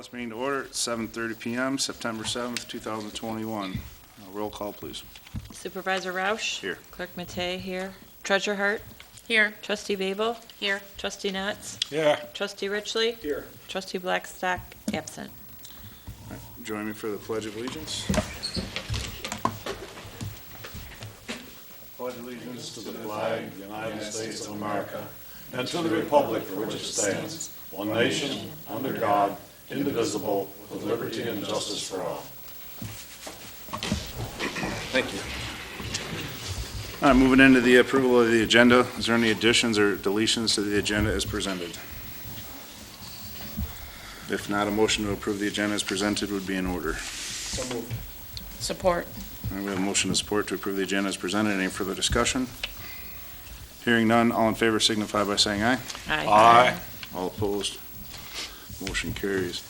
this meeting to order at 7:30 PM, September 7th, 2021. Roll call, please. Supervisor Roush? Here. Clerk Matei here. Treasurer Hart? Here. Trustee Babel? Here. Trustee Nuts? Yeah. Trustee Richley? Here. Trustee Blackstock, absent. Join me for the Pledge of Allegiance. Pledge allegiance to the flag of the United States of America and to the republic for which it stands, one nation, under God, indivisible, with liberty and justice for all. Thank you. All right, moving into the approval of the agenda. Is there any additions or deletions to the agenda as presented? If not, a motion to approve the agenda as presented would be in order. So moved. Support. All right, we have a motion to support to approve the agenda as presented. Any further discussion? Hearing none, all in favor signify by saying aye. Aye. All opposed? Motion carries.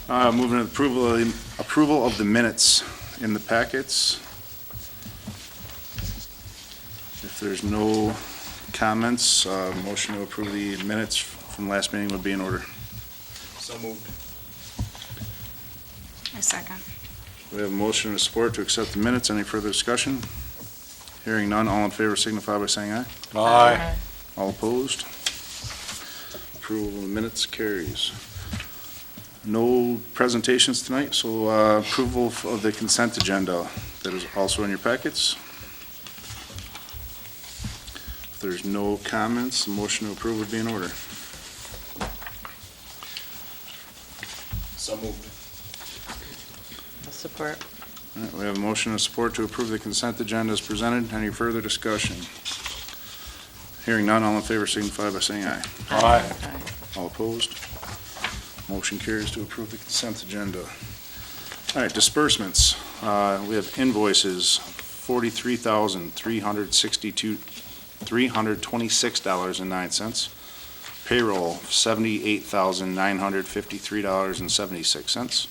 Moving to the approval of the minutes in the packets. If there's no comments, motion to approve the minutes from last meeting would be in order. So moved. I second. We have a motion and support to accept the minutes. Any further discussion? Hearing none, all in favor signify by saying aye. Aye. All opposed? Approval of the minutes carries. No presentations tonight, so approval of the consent agenda that is also in your packets. If there's no comments, the motion to approve would be in order. So moved. I'll support. All right, we have a motion and support to approve the consent agenda as presented. Any further discussion? Hearing none, all in favor signify by saying aye. Aye. All opposed? Motion carries to approve the consent agenda. All right, disbursements. We have invoices, $43,326.09. Payroll, $78,953.76.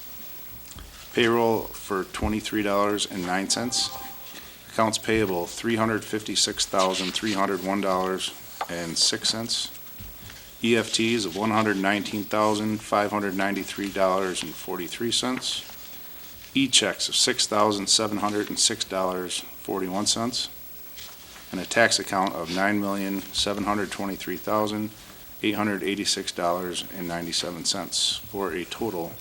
Payroll for $23.09. Accounts payable, $356,301.06. EFTs of $119,593.43. E-checks of $6,706.41. And a tax account of $9,723,886.97 for a total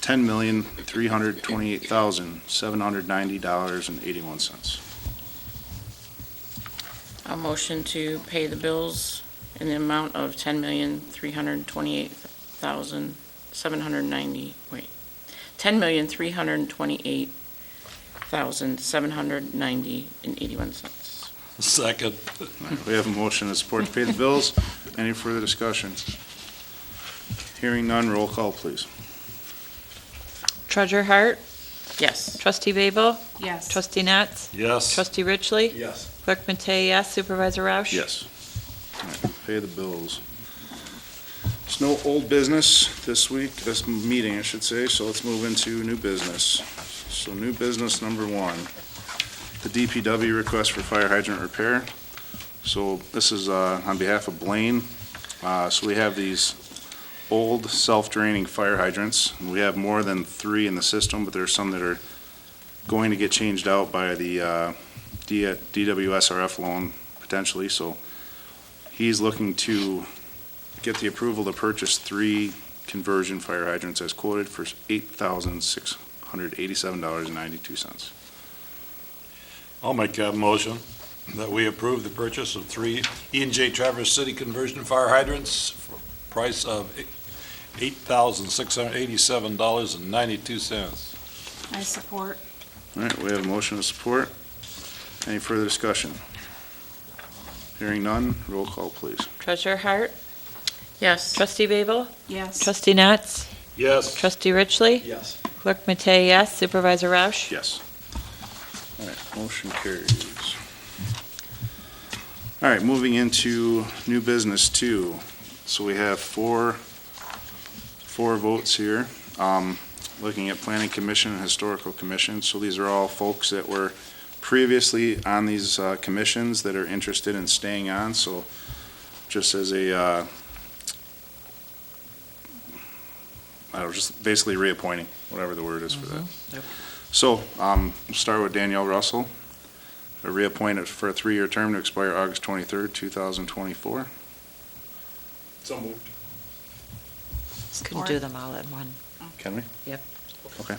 $10,328,790.81. A motion to pay the bills in the amount of $10,328,790, $10,328,790.81. Second. We have a motion to support to pay the bills. Any further discussion? Hearing none, roll call, please. Treasurer Hart? Yes. Trustee Babel? Yes. Trustee Nuts? Yes. Trustee Richley? Yes. Clerk Matei, yes. Supervisor Roush? Yes. All right, pay the bills. There's no old business this week, this meeting, I should say, so let's move into new business. So new business number one, the DPW request for fire hydrant repair. So this is on behalf of Blaine. So we have these old self-draining fire hydrants. We have more than 3 in the system, but there are some that are going to get changed out by the DWSRF loan potentially. So he's looking to get the approval to purchase 3 conversion fire hydrants as quoted for $8,687.92. I'll make that motion that we approve the purchase of 3 E&J Traverse City conversion fire hydrants for a price of $8,687.92. I support. All right, we have a motion to support. Any further discussion? Hearing none, roll call, please. Treasurer Hart? Yes. Trustee Babel? Yes. Trustee Nuts? Yes. Trustee Richley? Yes. Clerk Matei, yes. Supervisor Roush? Yes. All right, motion carries. All right, moving into new business 2. So we have four votes here. Looking at Planning Commission and Historical Commission. So these are all folks that were previously on these commissions that are interested in staying on. So just as a I was just basically reappointing, whatever the word is for that. Yep. So, we'll start with Danielle Russell, reappointed for a 3-year term to expire August 23rd, 2024. So moved. Couldn't do them all at one. Can we? Yep. Okay,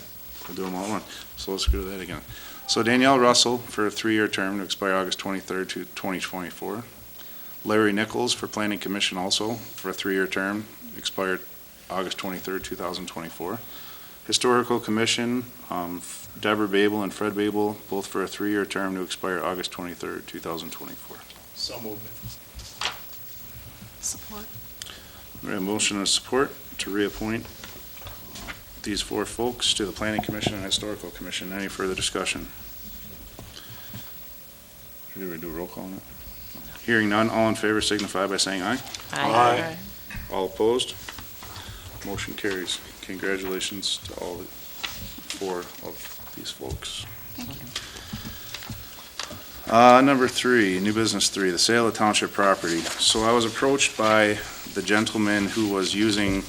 we'll do them all at once. So let's go to that again. So Danielle Russell for a 3-year term to expire August 23rd, 2024. Larry Nichols for Planning Commission also for a 3-year term, expired August 23rd, 2024. Historical Commission, Deborah Babel and Fred Babel, both for a 3-year term to expire August 23rd, 2024. So moved. Support. We have a motion and support to reappoint these 4 folks to the Planning Commission and Historical Commission. Any further discussion? Should we do a roll call on that? Hearing none, all in favor signify by saying aye. Aye. All opposed? Motion carries. Congratulations to all 4 of these folks. Number 3, new business 3, the sale of township property. So I was approached by the gentleman who was using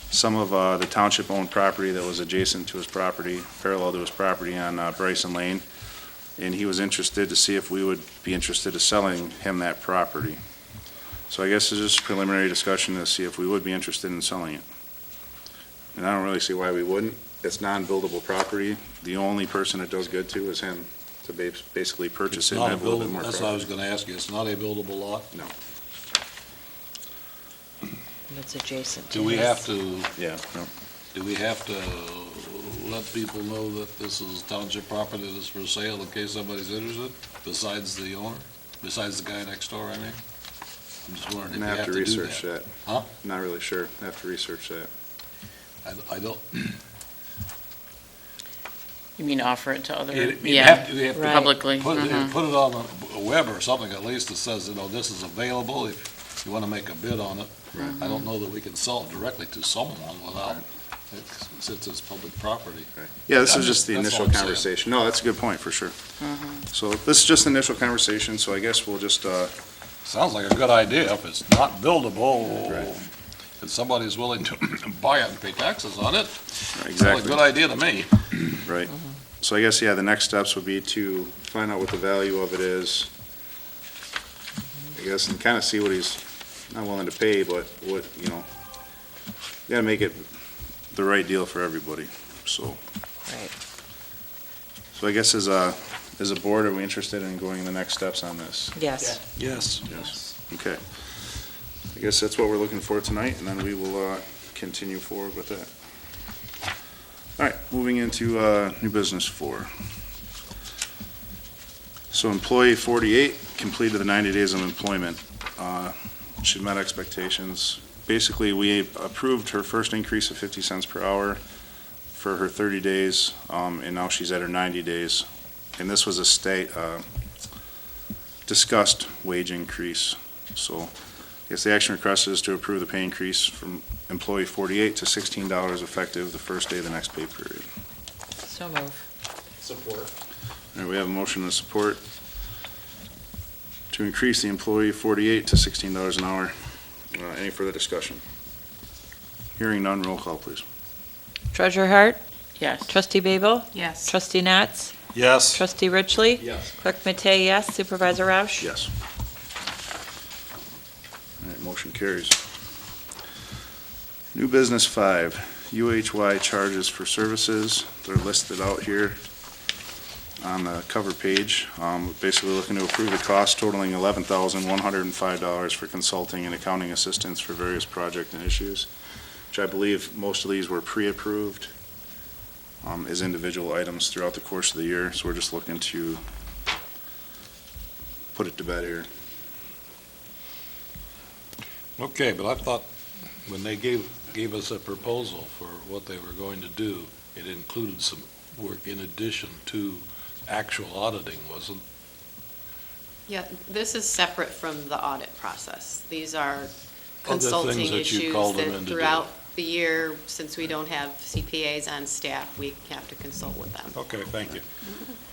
some of the township-owned property that was adjacent to his property, parallel to his property on Bryson Lane, and he was interested to see if we would be interested in selling him that property. So I guess it's just preliminary discussion to see if we would be interested in selling it. And I don't really see why we wouldn't. It's non-buildable property. The only person it does good to is him, to basically purchase it and have a little bit more That's what I was property. gonna ask you, it's not a buildable lot? No. It's adjacent to Do we his. have to, Yeah, no. do we have to let people know that this is township property that's for sale in case somebody's interested, besides the owner, besides the guy next door, I mean? I'm just wondering if you I have have to to do research that. that. Huh? Not really sure. I have to research that. I don't, You mean offer it to other, you yeah, have to, you have to Right. publicly? put mhm. it on a web or something at least that says, this is available if you wanna make a bid on it. I don't know that we can sell it directly to someone without, since it's public property. Yeah, this I'm is just the that's initial all I'm saying. conversation. No, that's a good point, for sure. So this is just initial conversation, so I guess we'll just, Sounds like a good idea if it's not buildable, Right. and somebody's willing to buy it and pay taxes on it. Sounds like a exactly, good idea to me. right. So I guess, yeah, the next steps would be to find out what the value of it is, I guess, and kind of see what he's not willing to pay, but what, you gotta make it the right deal for everybody, so. Right. So I guess as a board, are we interested in going the next steps on this? Yes. Yes. Yes. Okay. I guess that's what we're looking for tonight, and then we will continue forward with that. All right, moving into new business 4. So employee 48 completed the 90 days of employment. She met expectations. Basically, we approved her first increase of 50 cents per hour for her 30 days, and now she's at her 90 days. And this was a state discussed wage increase. So I guess the action requested is to approve the pay increase from employee 48 to $16 effective the first day of the next pay period. So move. Support. All right, we have a motion and support to increase the employee 48 to $16 an hour. Any further discussion? Hearing none, roll call, please. Treasurer Hart? Yes. Trustee Babel? Yes. Trustee Natz? Yes. Trustee Richley? Yes. Clerk Matei, yes. Supervisor Roush? Yes. All right, motion carries. New business 5, UHY charges for services. They're listed out here on the cover page. Basically looking to approve the cost totaling $11,105 for consulting and accounting assistance for various project and issues, which I believe most of these were pre-approved as individual items throughout the course of the year. So we're just looking to put it to bed here. Okay, but I thought when they gave us a proposal for what they were going to do, it included some work in addition to actual auditing, wasn't? Yeah, this is separate from the audit process. These are Other consulting things that you issues called them in that to do. throughout the year, since we don't have CPAs on staff, we have to consult with them. Okay, thank you.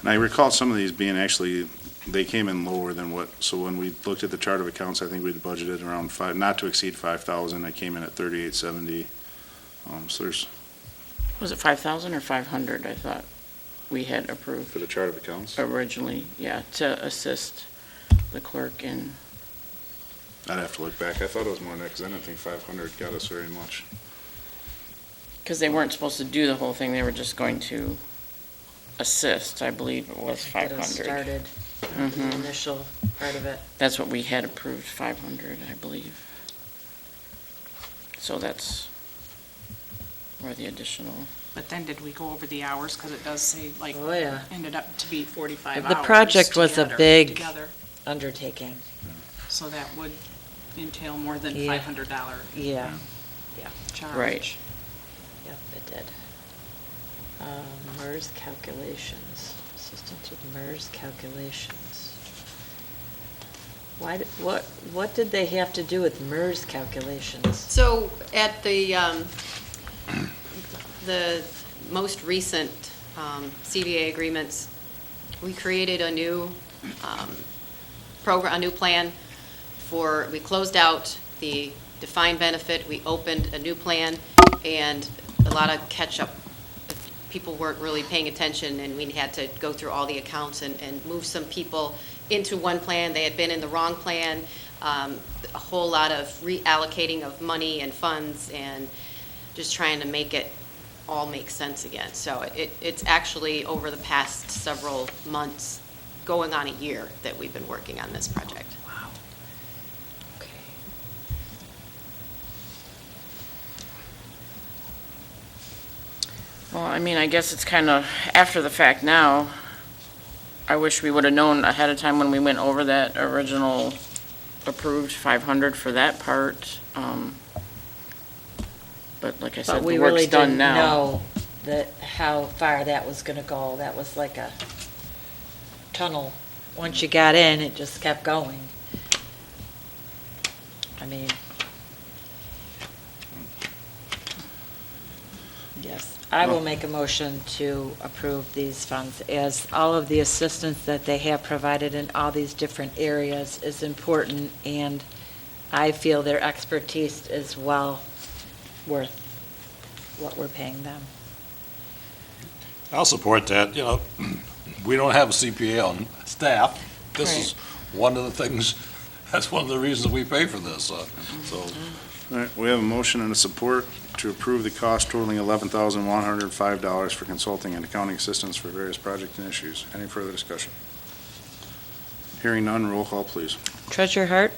And I recall some of these being actually, they came in lower than what, so when we looked at the chart of accounts, I think we'd budgeted around not to exceed 5,000. I came in at 3,870. So there's, Was it 5,000 or 500? I thought we had approved for the chart of accounts, originally, yeah, to assist the clerk in, I'd have to look back. I thought it was more than that, because I didn't think 500 got us very much. because they weren't supposed to do the whole thing, they were just going to assist, I believe it was Get 500. us started, the Mhm. initial part of it. That's what we had approved, 500, I believe. So that's where the additional, But then did we go over the hours? Because it does say, like, Oh, yeah, ended up to be 45 The hours. project was a big- Together, undertaking, so that would entail more than Yeah. $500 Yeah. charge. Right. yep, it did. MERS calculations, assistance with MERS calculations. What did they have to do with MERS calculations? So at the most recent CDA agreements, we created a new program, a new plan we closed out the defined benefit, we opened a new plan, and a lot of catch-up. People weren't really paying attention, and we had to go through all the accounts and move some people into one plan. They had been in the wrong plan, a whole lot of reallocating of money and funds, and just trying to make it all make sense again. So it's actually over the past several months, going on a year, that we've been working on this project. Wow. Okay. well, I mean, I guess it's kind of after the fact now. I wish we would have known ahead of time when we went over that original approved 500 for that part. But like I said, But we the work's really done didn't now. know how far that was gonna go. That was like a tunnel. Once you got in, it just kept going. I mean, yes, I will make a motion to approve these funds, as all of the assistance that they have provided in all these different areas is important, and I feel their expertise is well worth what we're paying them. I'll support that, we don't have a CPA on staff. This is one of the things, that's one of the reasons we pay for this, so. All right, we have a motion and a support to approve the cost totaling $11,105 for consulting and accounting assistance for various projects and issues. Any further discussion? Hearing none, roll call, please. Treasurer Hart,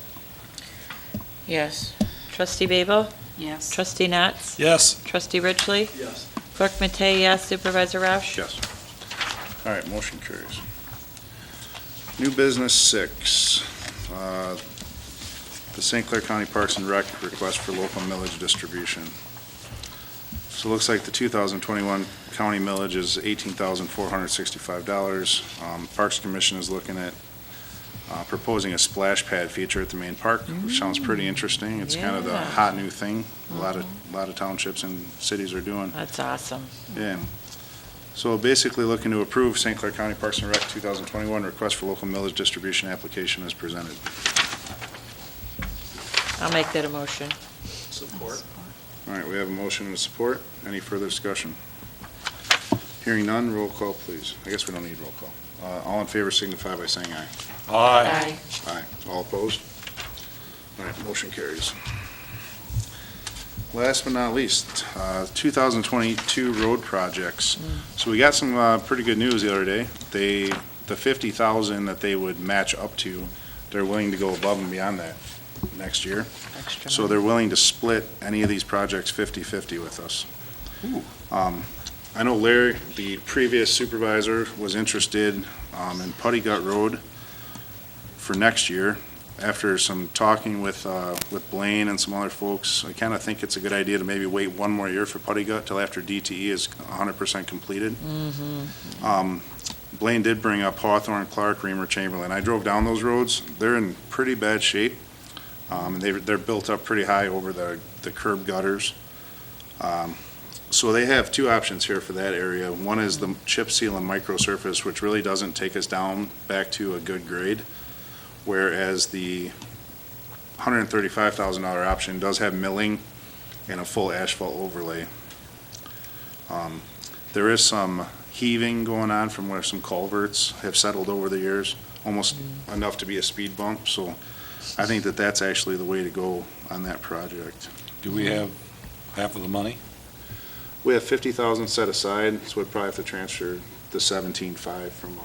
Yes. Trustee Babel, Yes. Trustee Natz, Yes. Trustee Richley, Yes. Clerk Matei, yes. Supervisor Roush? Yes. All right, motion carries. New business 6, the St. Clair County Parks and Rec request for local millage distribution. So it looks like the 2021 county millage is $18,465. Parks Commission is looking at proposing a splash pad feature at the main park, which sounds pretty interesting. It's kind of the Yeah. hot new thing a lot of townships and cities are doing. That's awesome. Yeah. So basically looking to approve St. Clair County Parks and Rec 2021 request for local millage distribution application as presented. I'll make that a motion. Support. All right, we have a motion and a support. Any further discussion? Hearing none, roll call, please. I guess we don't need roll call. All in favor signify by saying aye. Aye. Aye. All opposed? All right, motion carries. Last but not least, 2022 road projects. So we got some pretty good news the other day. The $50,000 that they would match up to, they're willing to go above and beyond that next year. Extra So money. they're willing to split any of these projects 50/50 with us. I know Larry, the previous supervisor, was interested in Putty Gut Road for next year. After some talking with Blaine and some other folks, I kind of think it's a good idea to maybe wait one more year for Putty Gut till after DTE is 100% completed. Blaine did bring up Hawthorne, Clark, Reamer, Chamberlain. I drove down those roads. They're in pretty bad shape. And they're built up pretty high over the curb gutters. So they have two options here for that area. One is the chip seal and micro surface, which really doesn't take us down back to a good grade, whereas the $135,000 option does have milling and a full asphalt overlay. There is some heaving going on from where some culverts have settled over the years, almost enough to be a speed bump, so I think that that's actually the way to go on that project. Do we have half of the money? We have 50,000 set aside, so we'd probably have to transfer the 17.5 from,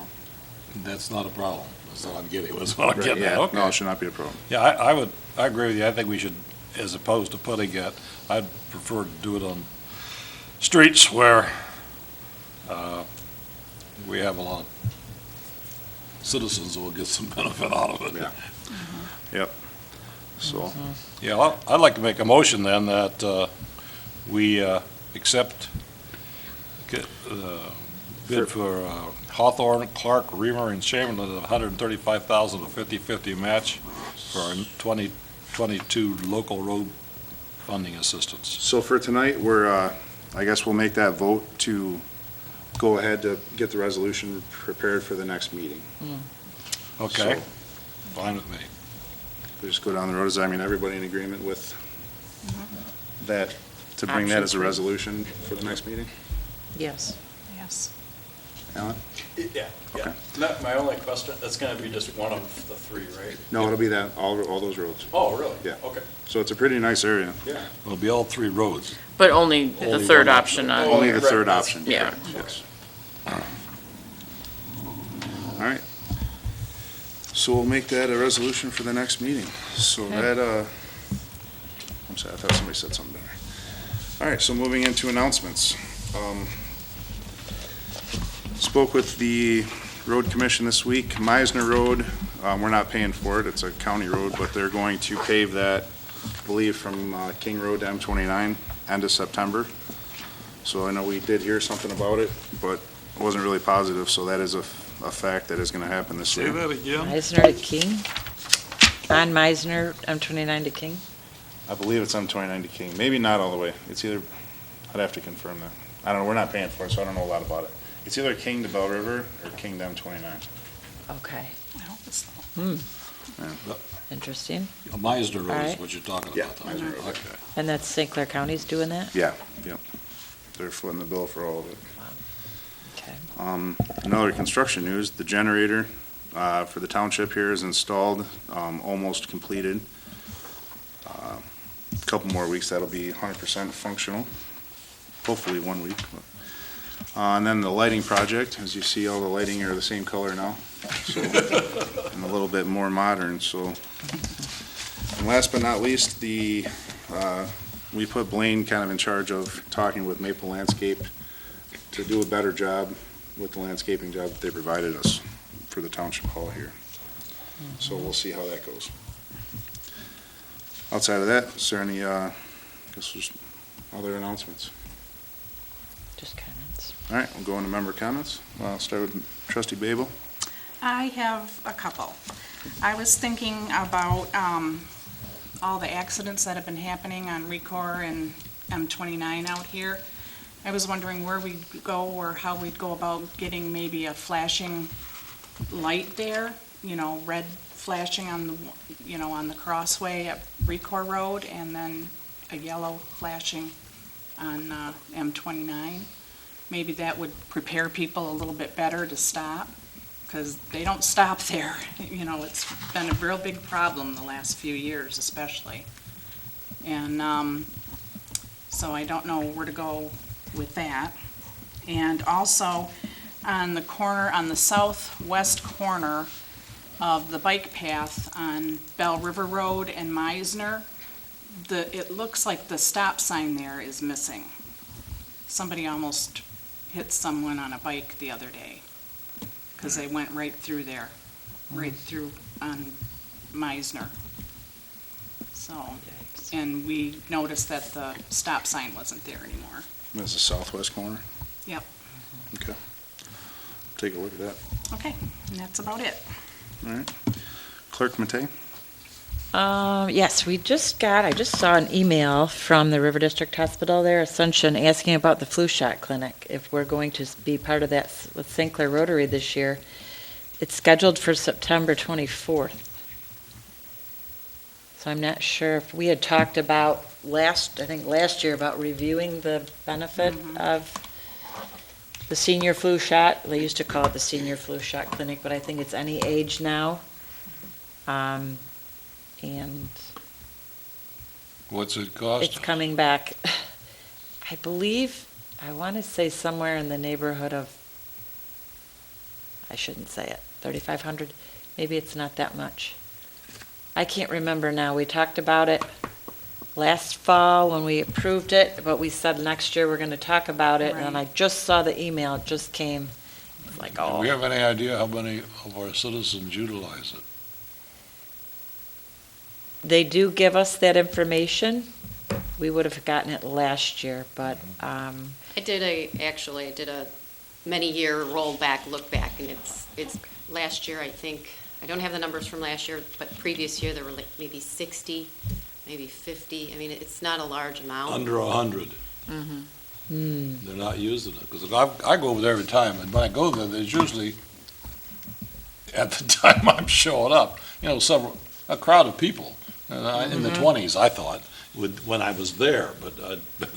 That's not a problem. That's what I'm getting, that's what I'm right, getting at, yeah, no, okay. it should not be a problem. Yeah, I agree with you. I think we should, as opposed to putting it, I'd prefer to do it on streets where we have a lot of citizens who will get some benefit out of it. Yeah. Yep. So, Yeah, well, I'd like to make a motion then that we accept bid for Hawthorne, Clark, Reamer, and Chamberlain at $135,000, a 50/50 match for our 2022 local road funding assistance. so for tonight, we're, I guess we'll make that vote to go ahead to get the resolution prepared for the next meeting. Okay, So- fine with me. We just go down the road, is, I mean, everybody in agreement with that, to bring that as a resolution for the next meeting? Yes. Yes. Alan? Yeah, Okay. yeah. My only question, that's gonna be just one of the three, right? No, it'll be that, all those roads. Oh, really? Yeah. Okay, So it's a pretty nice area. yeah. It'll be all three roads. But only the Only third one option on. Only the Right, third that's- option. Yeah. correct, Yes. All right. So we'll make that a resolution for the next meeting. So that, I'm sorry, I thought somebody said something better. All right, so moving into announcements. Spoke with the road commission this week. Meisner Road, we're not paying for it. It's a county road, but they're going to pave that, I believe, from King Road to M29, end of September. So I know we did hear something about it, but it wasn't really positive, so that is a fact that is going to happen this year. again? Meisner to King? On Meisner, M29 to King? I believe it's M29 to King. Maybe not all the way. It's either, I'd have to confirm that. I don't know, we're not paying for it, so I don't know a lot about it. It's either King to Bell River or King to M29. Okay, I hope it's, interesting. Meisner Road is Alright. what you're talking Yeah, about. Meisner Road. Okay. And that's St. Clair County's doing that? Yeah, yep. They're footing the bill for all of it. Okay. Another construction news, the generator for the township here is installed, almost completed. A couple more weeks, that'll be 100% functional, hopefully 1 week. And then the lighting project, as you see, all the lighting are the same color now, so, and a little bit more modern, so. And last but not least, we put Blaine kind of in charge of talking with Maple Landscape to do a better job with the landscaping job that they provided us for the township hall here. So we'll see how that goes. Outside of that, is there any, I guess there's other announcements? Just comments. All right, we'll go into member comments. I'll start with trustee Babel. I have a couple. I was thinking about, all the accidents that have been happening on Recor and M29 out here. I was wondering where we'd go or how we'd go about getting maybe a flashing light there, red flashing on the, on the crossway at Recor Road, and then a yellow flashing on M29. Maybe that would prepare people a little bit better to stop, because they don't stop there. It's been a real big problem the last few years especially. And so I don't know where to go with that. And also, on the southwest corner of the bike path on Bell River Road and Meisner, it looks like the stop sign there is missing. Somebody almost hit someone on a bike the other day, because they went right through there, right through on Meisner. So, and we noticed that the stop sign wasn't there anymore. That's the southwest corner. Yep. Okay. Take a look at that. Okay, and that's about it. All right. Clerk Matei? Yes, I just saw an email from the River District Hospital there, Ascension, asking about the flu shot clinic, if we're going to be part of that with St. Clair Rotary this year. It's scheduled for September 24th. So I'm not sure if we had talked about last year about reviewing the benefit of the senior flu shot. They used to call it the senior flu shot clinic, but I think it's any age now. And What's it cost? it's coming back, I believe, I want to say somewhere in the neighborhood of, I shouldn't say it, 3,500. Maybe it's not that much. I can't remember now. We talked about it last fall when we approved it, but we said next year we're going to talk about it, and I just saw the email, it just came. It's like, Do we oh, have any idea how many of our citizens utilize it? they do give us that information. We would have gotten it last year, but, I did a many-year rollback, look back, and it's last year, I think, I don't have the numbers from last year, but previous year, there were like maybe 60, maybe 50. I mean, it's not a large amount. Under 100. hmm, They're not using it, because I go over there every time, and when I go there, there's usually, at the time I'm showing up, a crowd of people, in the 20s, I thought, when I was there, but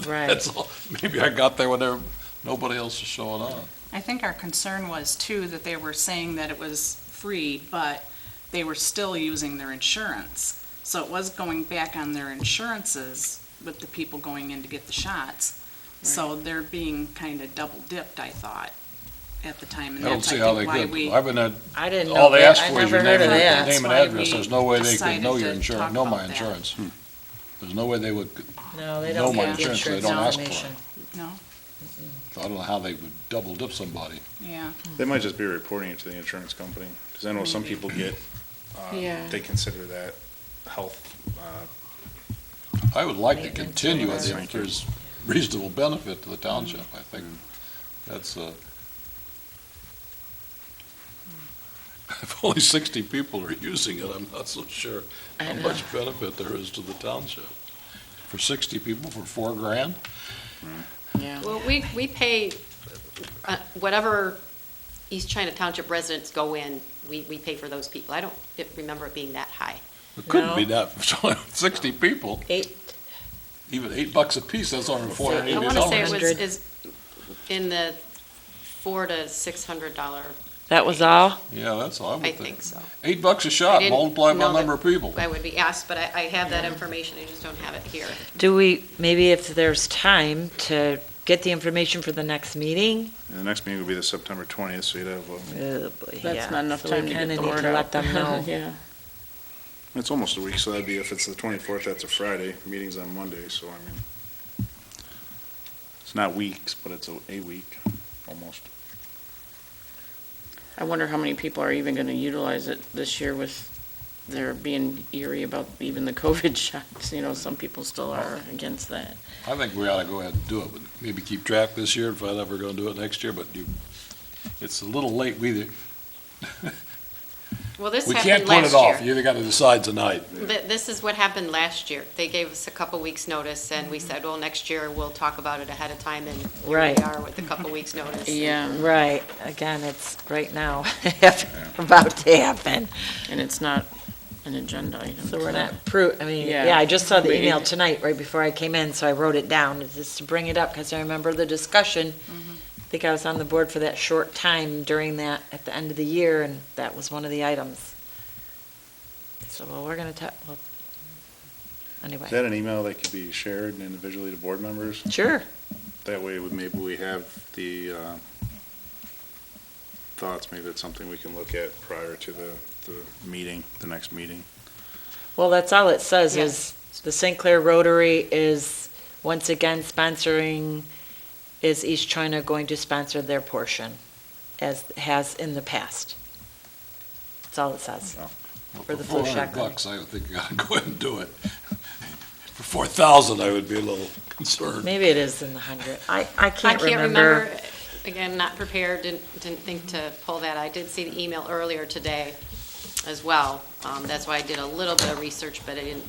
Right. that's all. Maybe I got there when nobody else was showing up. I think our concern was too that they were saying that it was free, but they were still using their insurance. So it was going back on their insurances with the people going in to get the shots. So they're being kind of double dipped, I thought, at the time. And I don't that's, see I how they think, why could. we. I've been at, I didn't know all they that. ask I for is your never name heard of that. and name and That's why address. we There's no way they could decided know your to insurance, talk know my about that. insurance. There's no way they would, No, they know don't my get the insurance, so they insurance don't ask for information. No, I don't know how they would double dip somebody. yeah. They might just be reporting it to the insurance company, because I know some people get, Yeah. they consider that health, I would like to Maintenance continue or it if there's reasonable benefit to the township. I think that's, if only 60 people are using it, I'm not so sure how much benefit there is to the township. For 60 people, for $4,000? Yeah. Well, we pay, whatever East China Township residents go in, we pay for those people. I don't remember it being that high. It couldn't No. be that, for 60 people, 8, even $8 a piece, that's only I $480. want to say it was, 100. is in the $400 to $600, that was all? Yeah, that's all I I would think think. so. $8 a I shot, didn't multiplied by know the that number of people. I would be asked, but I have that information, I just don't have it here. Do we, maybe if there's time to get the information for the next meeting? and the next meeting will be the September 20th, so you'd have, Oh, boy, That's yeah. not enough So we time to get kinda the need word to out. let them know. Yeah. it's almost a week, so that'd be, if it's the 24th, that's a Friday, meeting's on Monday, so I mean, it's not weeks, but it's a week, almost. I wonder how many people are even gonna utilize it this year with there being eerie about even the COVID shots. Some people still are against that. I think we ought to go ahead and do it, but maybe keep track this year, if I'm ever going to do it next year, but it's a little late. We Well, this can't happened put it last off. year. You either got to decide tonight. This is what happened last year. They gave us a couple weeks' notice, and we said, well, next year we'll talk about it ahead of time, and here Right. we are with a couple weeks' notice. Yeah, Right, again, it's right now, about to happen. and it's not an agenda item. So we're not, I mean, Yeah. yeah, I just saw the We- email tonight, right before I came in, so I wrote it down, just to bring it up, because I remember the discussion. I think I was on the board for that short time during that, at the end of the year, and that was one of the items. So, well, we're gonna talk, well, Is anyway, that an email that could be shared individually to board members? sure, That way, maybe we have the thoughts, maybe it's something we can look at prior to the meeting, the next meeting. well, that's all it says, Yeah. is the St. Clair Rotary is, once again, sponsoring, is East China going to sponsor their portion, as has in the past. That's all it says. For the flu shot clinic. $400, I don't think you got to go ahead and do it. For 4,000, I would be a little concerned. Maybe it is in the 100. I I can't can't remember. remember, again, not prepared, didn't think to pull that. I did see the email earlier today as well. That's why I did a little bit of research, but I didn't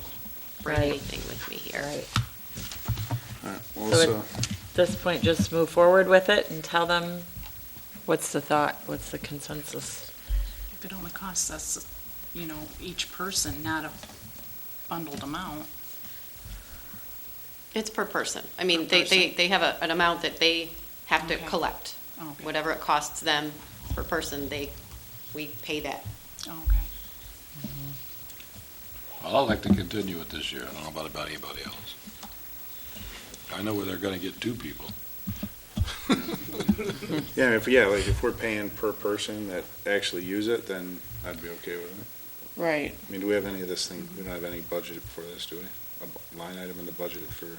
bring Right. anything with me here. Right. All right, well, So so, At this point, just move forward with it and tell them, what's the thought, what's the consensus? If it only costs us, each person, not a bundled amount. It's per person. I mean, Per person. they have an amount that they have to Okay. collect. Okay. whatever it costs them per person, we pay that. Okay. Well, I'd like to continue it this year. I don't know about anybody else. I know where they're gonna get two people. Yeah, like if we're paying per person that actually use it, then I'd be okay with it. Right. I mean, do we have any of this thing, we don't have any budget for this, do we? A line item in the budget for, do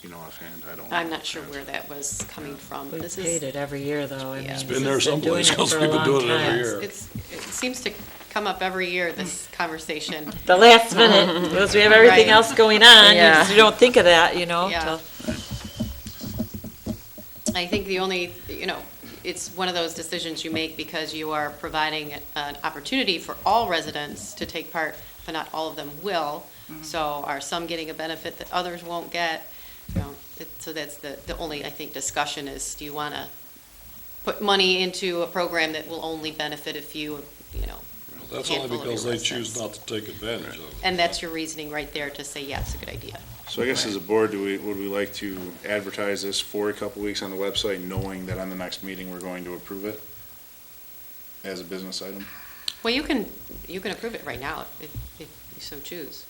you know offhand? I don't. I'm not sure where that was coming from. We've This paid is, it every year, though. I Yeah. mean, It's Been there doing someplace it else. for a We've been long doing it time. every year. it seems to come up every year, this conversation. The last minute, because we have everything Right. else going on, Yeah. you don't think of that, you know? Yeah. till- I think the only, it's one of those decisions you make because you are providing an opportunity for all residents to take part, but not all of them will. So are some getting a benefit that others won't get? So that's the only, I think, discussion is, do you want to put money into a program that will only benefit a few, That's handful only of because your they choose residents. not to take advantage of it. And that's your reasoning right there to say, yeah, it's a good idea. So I guess as a board, would we like to advertise this for a couple weeks on the website, knowing that on the next meeting, we're going to approve it as a business item? Well, you can approve it right now if you so choose.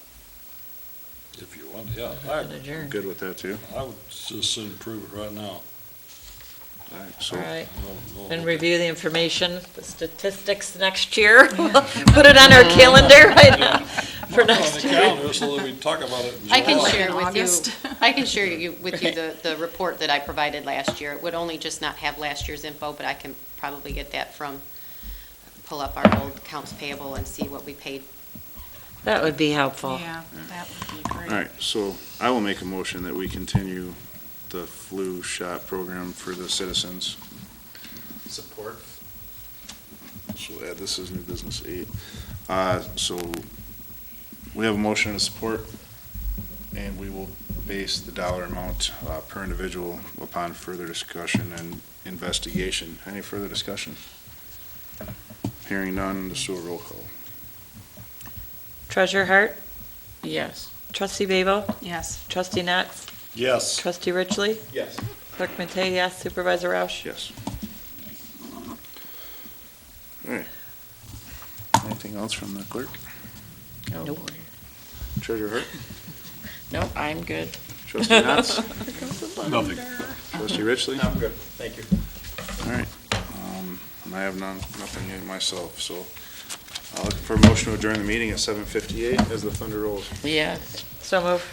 If you want, yeah. And adjourn. Good with that, too? I would just soon prove it right now. All right, so, All right, No, and review the information, the statistics next year. Put it on our calendar right now for On next the year. calendar so that we talk about it in I can July. share with you, August. I can share with you the report that I provided last year. It would only just not have last year's info, but I can probably get that pull up our old accounts payable and see what we paid. That would be helpful. Yeah, that would be great. all right, so I will make a motion that we continue the flu shot program for the citizens. Support. So add, this is new business 8. So we have a motion and a support, and we will base the dollar amount per individual upon further discussion and investigation. Any further discussion? Hearing none, just do a roll call. Treasurer Hart, Yes. trustee Babel, Yes. trustee Netz, Yes. trustee Richley, Yes. clerk Matei, yes, supervisor Roush. Yes. All right. Anything else from the clerk? Nope. Treasurer Hart? Nope, I'm good. Trustee Knotts? Nothing. Trustee Richley? I'm good, thank you. All right. And I have nothing in myself, so I'll look for a motion to adjourn the meeting at 7:58 as the thunder rolls. Yes. So move.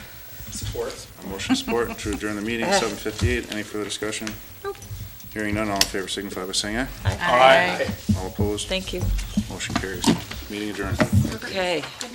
Support. A motion support to adjourn the meeting at 7:58. Any further discussion? Nope. Hearing none, all in favor signify by saying aye. Aye. All opposed? Thank you. Motion carries. Meeting adjourned. Okay. Good